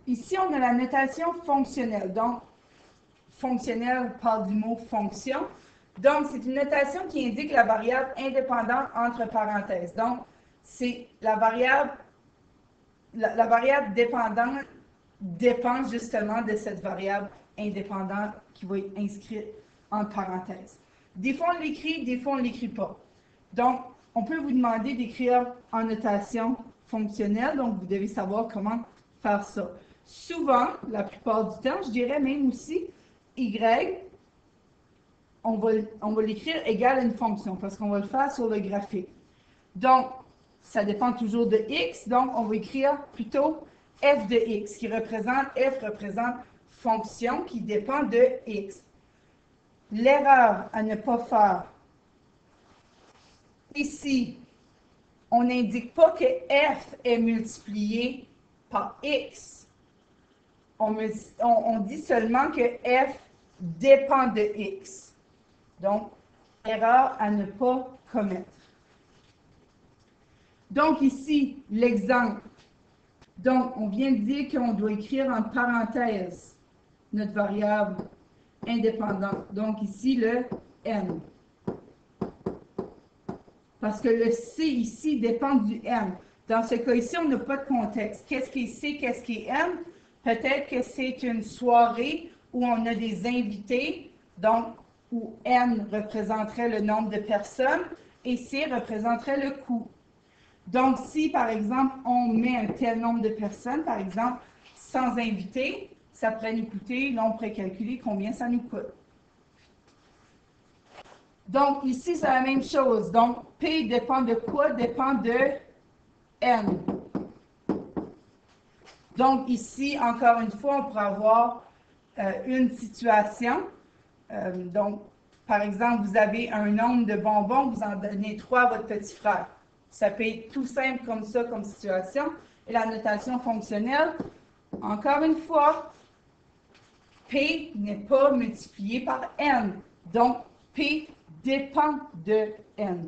Ici, on a la notation fonctionnelle. Donc, fonctionnelle parle du mot fonction. Donc, c'est une notation qui indique la variable indépendante entre parenthèses. Donc, c'est la variable dépendante dépend justement de cette variable indépendante qui va être inscrite en parenthèse. Des fois, on l'écrit, des fois, on ne l'écrit pas. Donc, on peut vous demander d'écrire en notation fonctionnelle, donc vous devez savoir comment faire ça. Souvent, la plupart du temps, je dirais même aussi, Y, on va l'écrire égal à une fonction parce qu'on va le faire sur le graphique. Donc, ça dépend toujours de X, donc on va écrire plutôt f de X, F représente fonction qui dépend de X. L'erreur à ne pas faire, ici, on n'indique pas que F est multiplié par X. On dit seulement que F dépend de X. Donc, erreur à ne pas commettre. Donc, ici, l'exemple. Donc, on vient de dire qu'on doit écrire en parenthèse notre variable indépendante. Donc, ici, le n. Parce que le c ici dépend du n. Dans ce cas ici, on n'a pas de contexte. Qu'est-ce qui est c, qu'est-ce qui est n? Peut-être que c'est une soirée où on a des invités, donc où n représenterait le nombre de personnes et c représenterait le coût. Donc, si, par exemple, on met un tel nombre de personnes, par exemple, sans invités, ça pourrait nous coûter, là, on pourrait calculer combien ça nous coûte. Donc, ici, c'est la même chose. Donc, P dépend de quoi? Dépend de N. Donc, ici, encore une fois, on pourrait avoir une situation. Donc, par exemple, vous avez un nombre de bonbons, vous en donnez 3 à votre petit frère. Ça peut être tout simple comme ça, comme situation. Et la notation fonctionnelle, encore une fois, P n'est pas multiplié par N. Donc, P dépend de N.